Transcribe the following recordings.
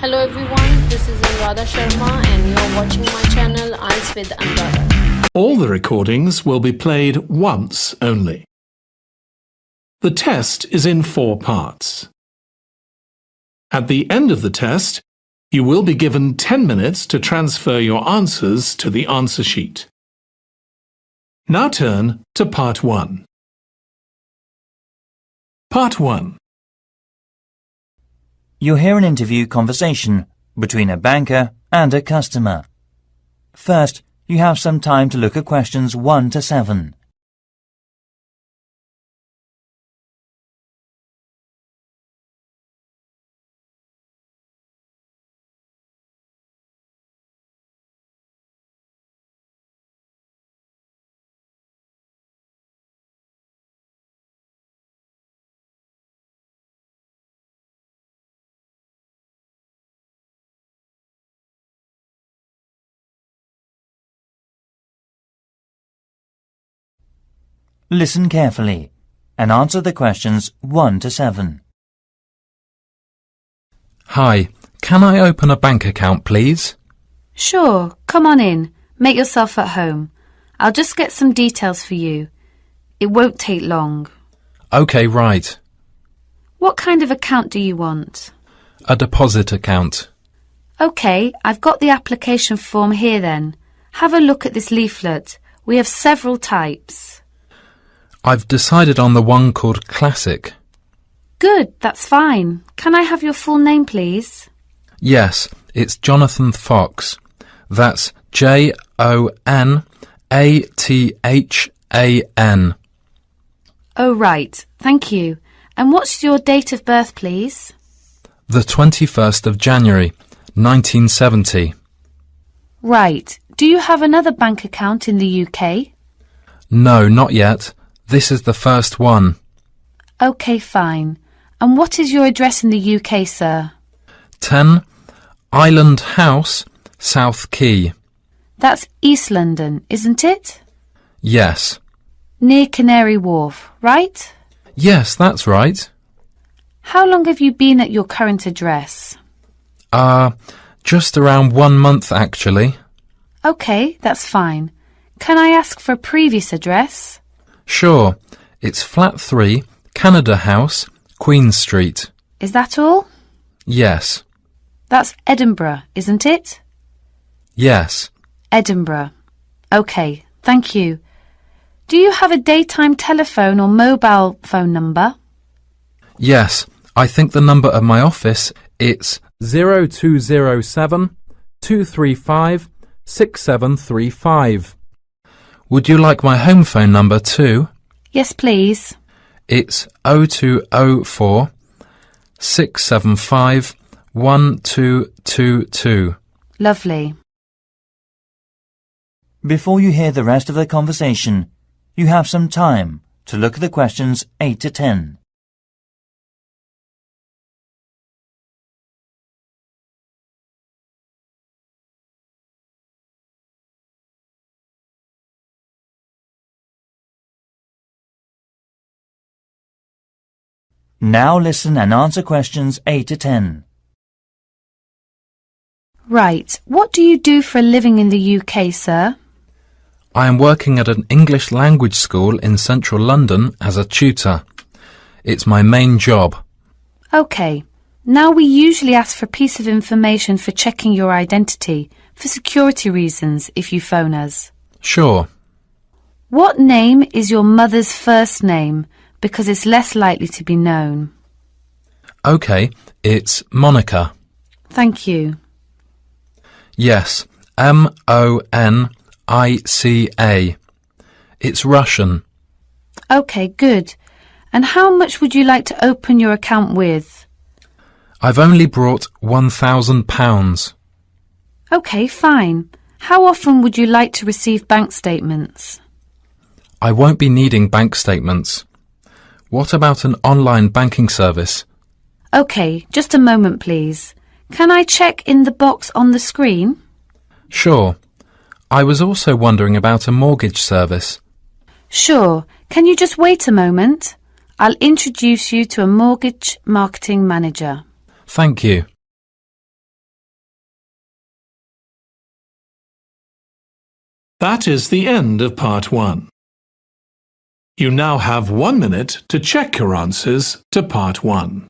Hello everyone, this is ANURADHA Sharma and you're watching my channel IELTS with ANURADHA. All the recordings will be played once only. The test is in 4 parts. At the end of the test, you will be given 10 minutes to transfer your answers to the answer sheet. Now turn to Part 1. Part 1. You'll hear an interview conversation between a banker and a customer. First, you have some time to look at questions 1 to 7. Listen carefully and answer the questions 1 to 7. Hi, can I open a bank account, please? Sure, come on in. Make yourself at home. I'll just get some details for you. It won't take long. OK, right. What kind of account do you want? A deposit account. OK, I've got the application form here then. Have a look at this leaflet. We have several types. I've decided on the one called Classic. Good, that's fine. Can I have your full name, please? Yes, it's Jonathan Fox. That's Jonathan. Oh, right. Thank you. And what's your date of birth, please? The 21st of January, 1970. Right. Do you have another bank account in the UK? No, not yet. This is the first one. OK, fine. And what is your address in the UK, sir? 10 Island House, South Quay. That's East London, isn't it? Yes. Near Canary Wharf, right? Yes, that's right. How long have you been at your current address? Just around 1 month, actually. OK, that's fine. Can I ask for a previous address? Sure. It's Flat 3, Canada House, Queen Street. Is that all? Yes. That's Edinburgh, isn't it? Yes. Edinburgh. OK, thank you. Do you have a daytime telephone or mobile phone number? Yes. I think the number of my office, it's 0207 235 6735. Would you like my home phone number too? Yes, please. It's 0204 675 1222. Lovely. Before you hear the rest of the conversation, you have some time to look at the questions 8 to 10. Now listen and answer questions 8 to 10. Right. What do you do for a living in the UK, sir? I am working at an English language school in central London as a tutor. It's my main job. OK. Now we usually ask for a piece of information for checking your identity, for security reasons, if you phone us. Sure. What name is your mother's first name? Because it's less likely to be known. OK, it's Monica. Thank you. Yes, Monica. It's Russian. OK, good. And how much would you like to open your account with? I've only brought £1,000. OK, fine. How often would you like to receive bank statements? I won't be needing bank statements. What about an online banking service? OK, just a moment, please. Can I check in the box on the screen? Sure. I was also wondering about a mortgage service. Sure. Can you just wait a moment? I'll introduce you to a mortgage marketing manager. Thank you. That is the end of part 1. You now have 1 minute to check your answers to part 1.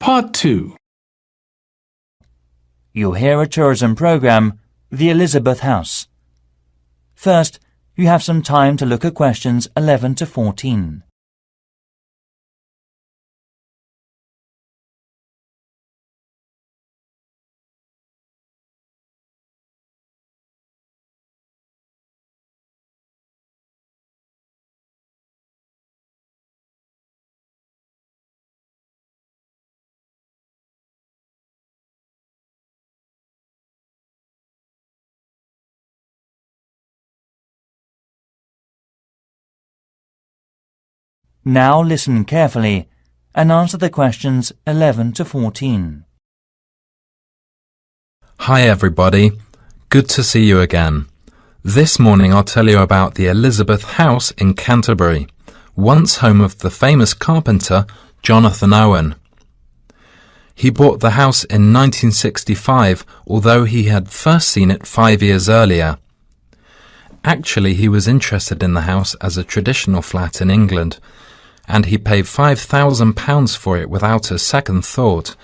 Part 2. You'll hear a tourism program, The Elizabeth House. First, you have some time to look at questions 11 to 14. Now listen carefully and answer the questions 11 to 14. Hi everybody, good to see you again. This morning I'll tell you about the Elizabeth House in Canterbury, once home of the famous carpenter Jonathan Owen. He bought the house in 1965, although he had first seen it 5 years earlier. Actually, he was interested in the house as a traditional flat in England, and he paid £5,000 for it without a second thought,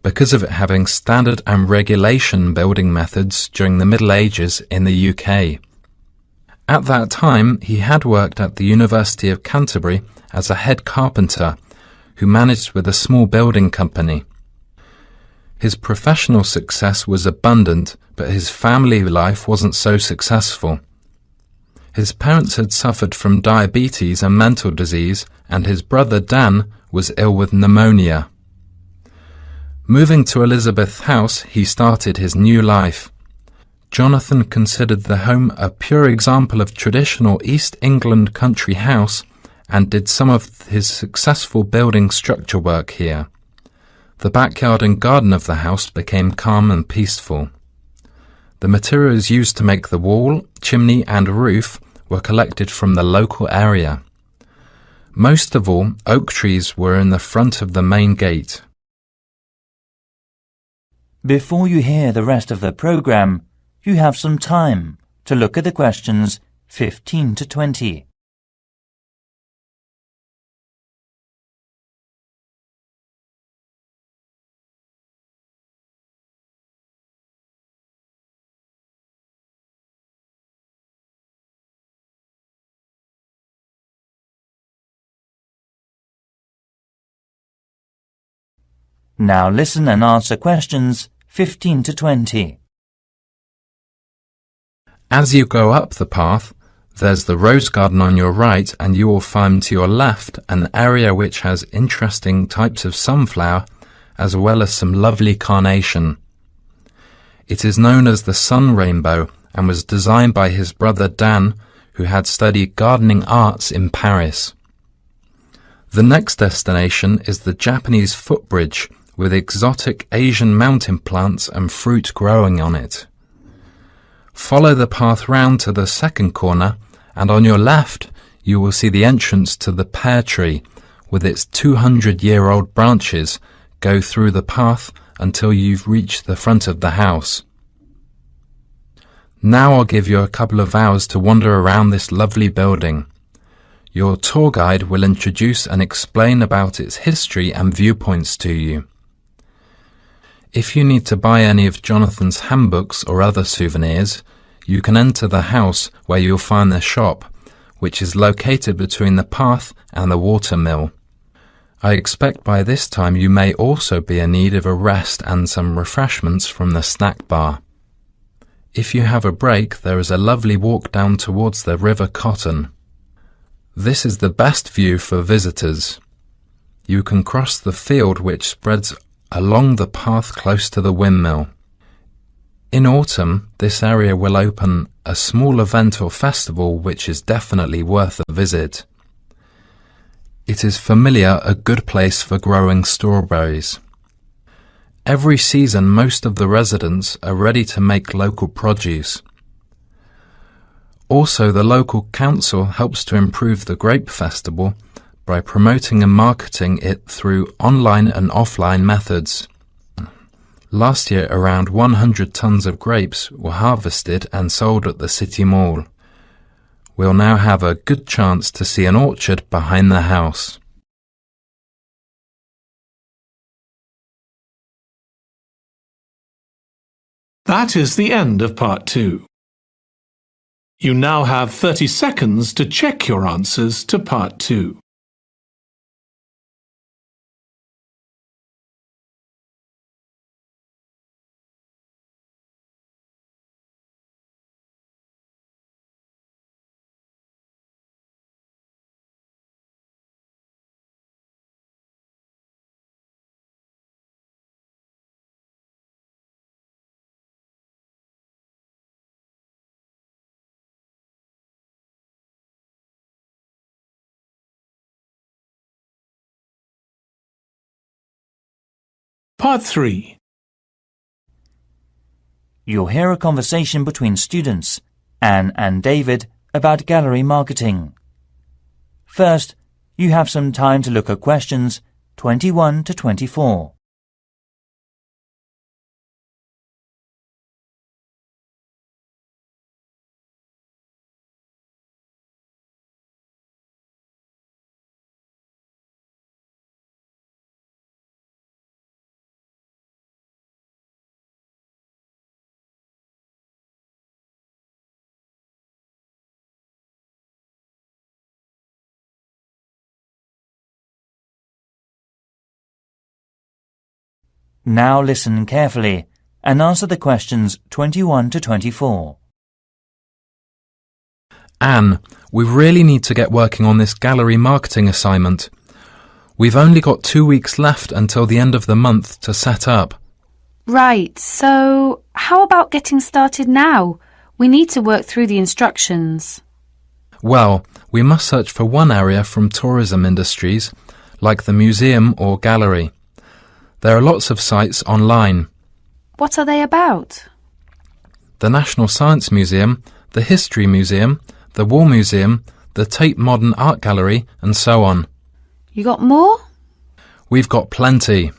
because of it having standard and regulation building methods during the Middle Ages in the UK. At that time, he had worked at the University of Canterbury as a head carpenter, who managed with a small building company. His professional success was abundant, but his family life wasn't so successful. His parents had suffered from diabetes and mental disease, and his brother Dan was ill with pneumonia. Moving to Elizabeth House, he started his new life. Jonathan considered the home a pure example of traditional East England country house and did some of his successful building structure work here. The backyard and garden of the house became calm and peaceful. The materials used to make the wall, chimney and roof were collected from the local area. Most of all, oak trees were in the front of the main gate. Before you hear the rest of the program, you have some time to look at the questions 15 to 20. Now listen and answer questions 15 to 20. As you go up the path, there's the rose garden on your right, and you will find to your left an area which has interesting types of sunflower as well as some lovely carnation. It is known as the sun rainbow and was designed by his brother Dan, who had studied gardening arts in Paris. The next destination is the Japanese footbridge, with exotic Asian mountain plants and fruit growing on it. Follow the path round to the second corner, and on your left you will see the entrance to the pear tree, with its 200-year-old branches go through the path until you've reached the front of the house. Now I'll give you a couple of hours to wander around this lovely building. Your tour guide will introduce and explain about its history and viewpoints to you. If you need to buy any of Jonathan's handbooks or other souvenirs, you can enter the house where you'll find the shop, which is located between the path and the water mill. I expect by this time you may also be in need of a rest and some refreshments from the snack bar. If you have a break, there is a lovely walk down towards the River Cotton. This is the best view for visitors. You can cross the field which spreads along the path close to the windmill. In autumn, this area will open a small event or festival which is definitely worth a visit. It is familiar a good place for growing strawberries. Every season most of the residents are ready to make local produce. Also, the local council helps to improve the grape festival by promoting and marketing it through online and offline methods. Last year around 100 tons of grapes were harvested and sold at the city mall. We'll now have a good chance to see an orchard behind the house. That is the end of part 2. You now have 30 seconds to check your answers to part 2. Part 3. You'll hear a conversation between students, Anne and David, about gallery marketing. First, you have some time to look at questions 21 to 24. Now listen carefully and answer the questions 21 to 24. Anne, we really need to get working on this gallery marketing assignment. We've only got 2 weeks left until the end of the month to set up. Right, so how about getting started now? We need to work through the instructions. Well, we must search for one area from tourism industries, like the museum or gallery. There are lots of sites online. What are they about? The National Science Museum, the History Museum, the War Museum, the Tate Modern Art Gallery, and so on. You got more? We've got plenty.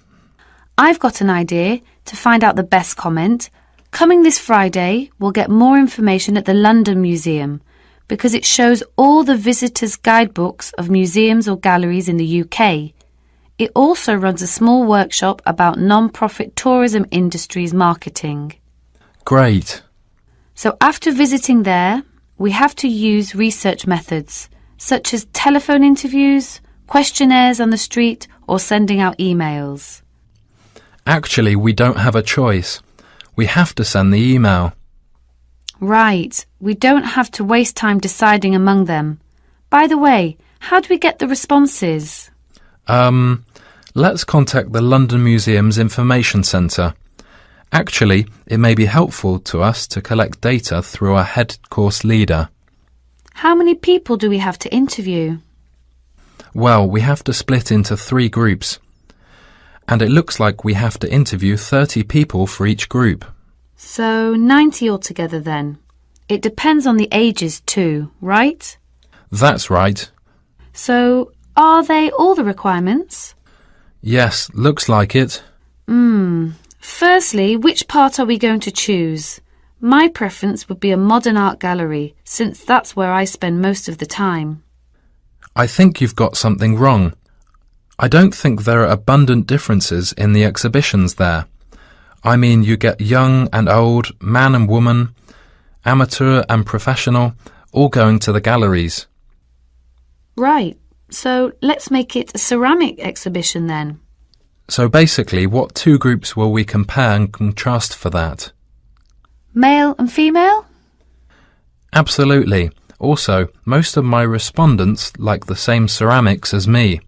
I've got an idea to find out the best comment. Coming this Friday, we'll get more information at the London Museum because it shows all the visitors' guidebooks of museums or galleries in the UK. It also runs a small workshop about non-profit tourism industries marketing. Great. So after visiting there, we have to use research methods, such as telephone interviews, questionnaires on the street, or sending out emails. Actually, we don't have a choice. We have to send the email. Right, we don't have to waste time deciding among them. By the way, how do we get the responses? Let's contact the London Museum's Information Centre. Actually, it may be helpful to us to collect data through our head course leader. How many people do we have to interview? Well, we have to split into 3 groups. And it looks like we have to interview 30 people for each group. So 90 altogether then. It depends on the ages too, right? That's right. So are they all the requirements? Yes, looks like it. Firstly, which part are we going to choose? My preference would be a modern art gallery, since that's where I spend most of the time. I think you've got something wrong. I don't think there are abundant differences in the exhibitions there. I mean, you get young and old, man and woman, amateur and professional, all going to the galleries. Right, so let's make it a ceramic exhibition then. So basically, what two groups will we compare and contrast for that? Male and female? Absolutely. Also, most of my respondents like the same ceramics as me.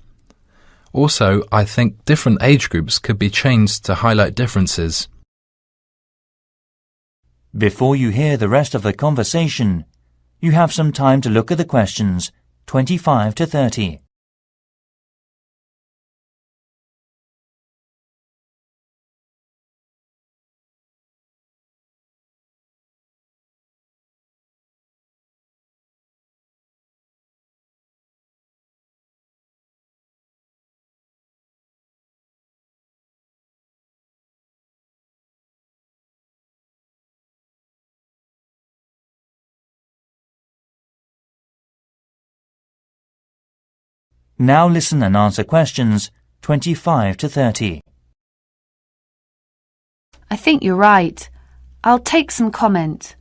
Also, I think different age groups could be changed to highlight differences. Before you hear the rest of the conversation, you have some time to look at the questions 25 to 30. Now listen and answer questions 25 to 30. I think you're right. I'll take some comment.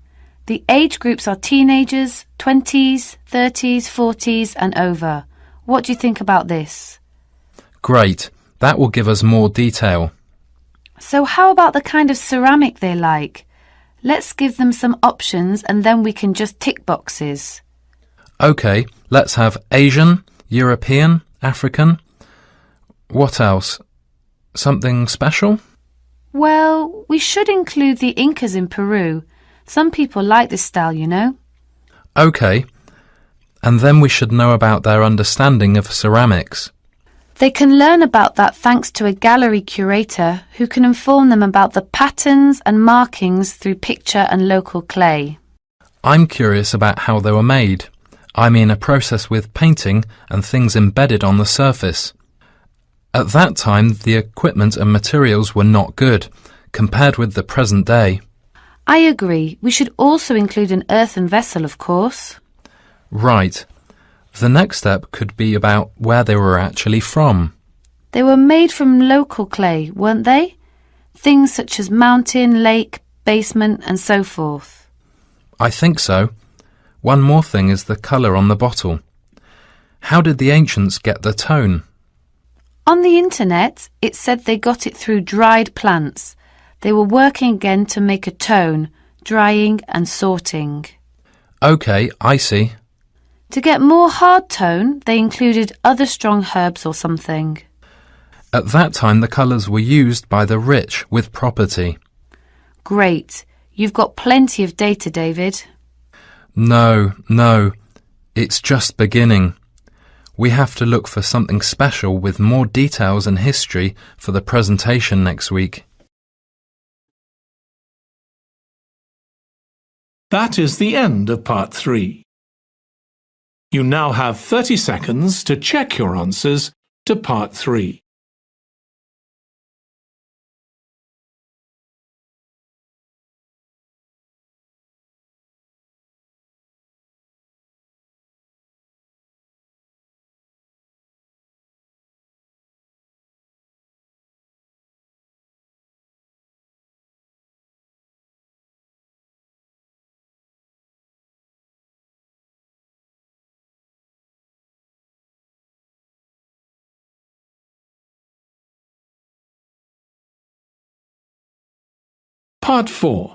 The age groups are teenagers, 20s, 30s, 40s and over. What do you think about this? Great. That will give us more detail. So how about the kind of ceramic they like? Let's give them some options and then we can just tick boxes. OK, let's have Asian, European, African. What else? Something special? Well, we should include the Incas in Peru. Some people like this style, you know. OK. And then we should know about their understanding of ceramics. They can learn about that thanks to a gallery curator who can inform them about the patterns and markings through picture and local clay. I'm curious about how they were made. I mean a process with painting and things embedded on the surface. At that time, the equipment and materials were not good, compared with the present day. I agree. We should also include an earthen vessel, of course. Right. The next step could be about where they were actually from. They were made from local clay, weren't they? Things such as mountain, lake, basement and so forth. I think so. One more thing is the colour on the bottle. How did the ancients get the tone? On the internet, it said they got it through dried plants. They were working again to make a tone, drying and sorting. OK, I see. To get more hard tone, they included other strong herbs or something. At that time, the colours were used by the rich with property. Great. You've got plenty of data, David. No, it's just beginning. We have to look for something special with more details and history for the presentation next week. That is the end of part 3. You now have 30 seconds to check your answers to part 3. Part 4.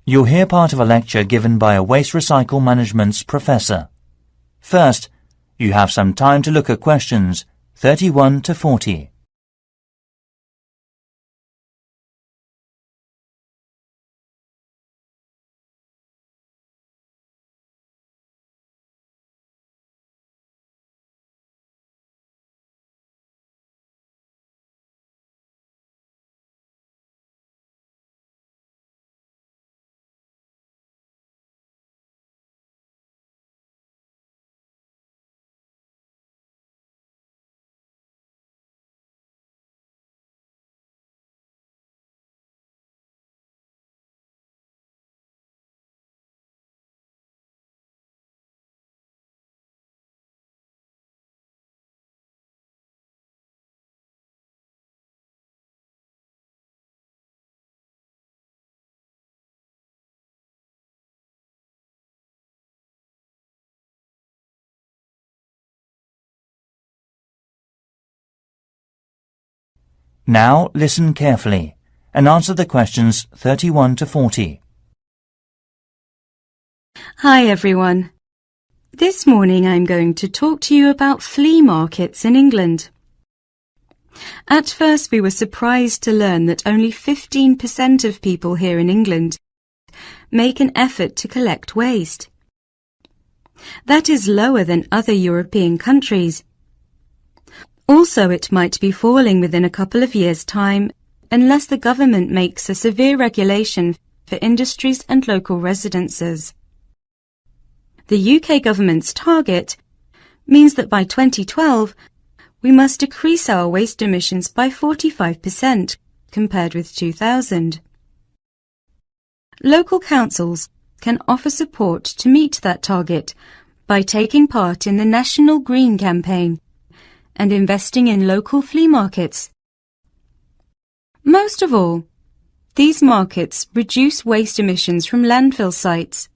You'll hear part of a lecture given by a waste recycle management's professor. First, you have some time to look at questions 31 to 40. Now listen carefully and answer the questions 31 to 40. Hi everyone. This morning I'm going to talk to you about flea markets in England. At first we were surprised to learn that only 15% of people here in England make an effort to collect waste. That is lower than other European countries. Also, it might be falling within a couple of years' time unless the government makes a severe regulation for industries and local residences. The UK government's target means that by 2012 we must decrease our waste emissions by 45% compared with 2000. Local councils can offer support to meet that target by taking part in the National Green Campaign and investing in local flea markets. Most of all, these markets reduce waste emissions from landfill sites.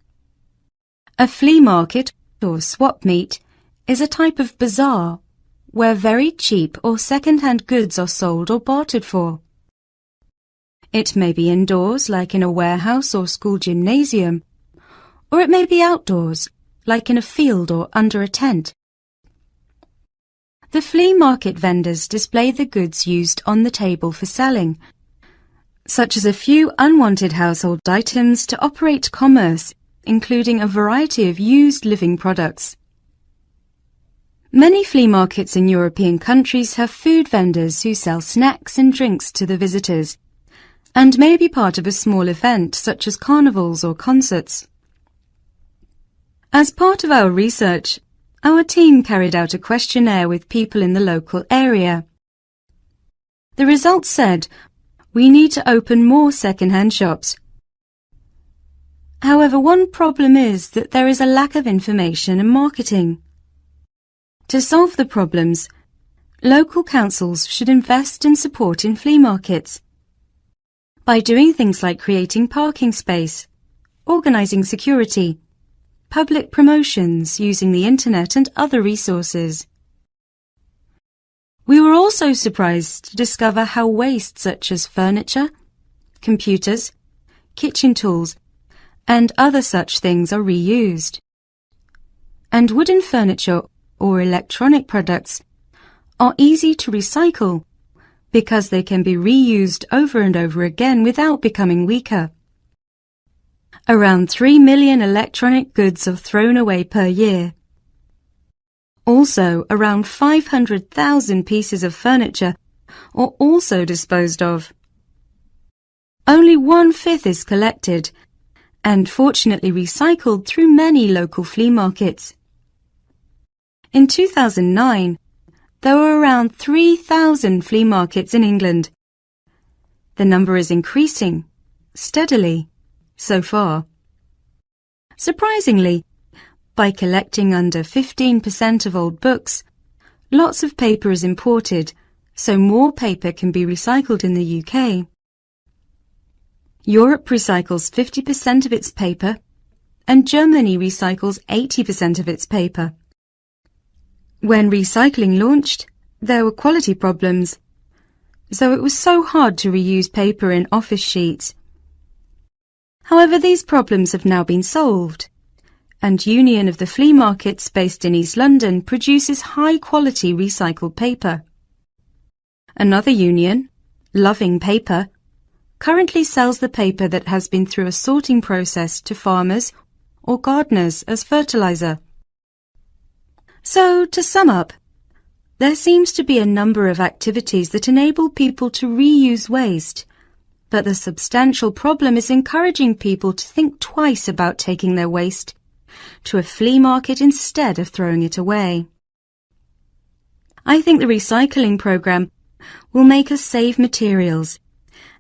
A flea market, or swap meet, is a type of bazaar where very cheap or second-hand goods are sold or bartered for. It may be indoors, like in a warehouse or school gymnasium, or it may be outdoors, like in a field or under a tent. The flea market vendors display the goods used on the table for selling, such as a few unwanted household items to operate commerce, including a variety of used living products. Many flea markets in European countries have food vendors who sell snacks and drinks to the visitors, and may be part of a small event such as carnivals or concerts. As part of our research, our team carried out a questionnaire with people in the local area. The results said we need to open more second-hand shops. However, one problem is that there is a lack of information and marketing. To solve the problems, local councils should invest and support in flea markets by doing things like creating parking space, organising security, public promotions using the internet and other resources. We were also surprised to discover how waste such as furniture, computers, kitchen tools, and other such things are reused. And wooden furniture or electronic products are easy to recycle because they can be reused over and over again without becoming weaker. Around 3 million electronic goods are thrown away per year. Also, around 500,000 pieces of furniture are also disposed of. Only 1/5 is collected and fortunately recycled through many local flea markets. In 2009, there were around 3,000 flea markets in England. The number is increasing steadily so far. Surprisingly, by collecting under 15% of old books, lots of paper is imported, so more paper can be recycled in the UK. Europe recycles 50% of its paper, and Germany recycles 80% of its paper. When recycling launched, there were quality problems, so it was so hard to reuse paper in office sheets. However, these problems have now been solved, and Union of the Flea Markets based in East London produces high-quality recycled paper. Another union, Loving Paper, currently sells the paper that has been through a sorting process to farmers or gardeners as fertilizer. So, to sum up, there seems to be a number of activities that enable people to reuse waste, but the substantial problem is encouraging people to think twice about taking their waste to a flea market instead of throwing it away. I think the recycling program will make us save materials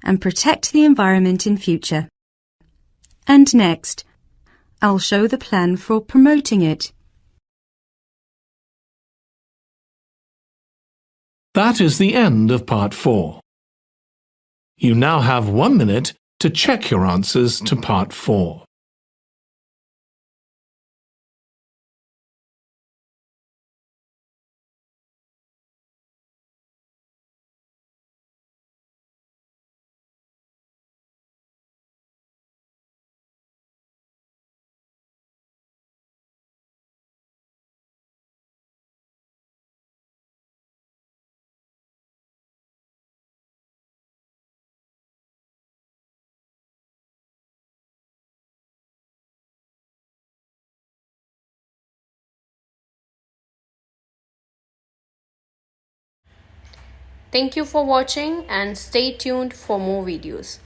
and protect the environment in future. And next, I'll show the plan for promoting it. That is the end of part 4. You now have 1 minute to check your answers to part 4. Thank you for watching and stay tuned for more videos.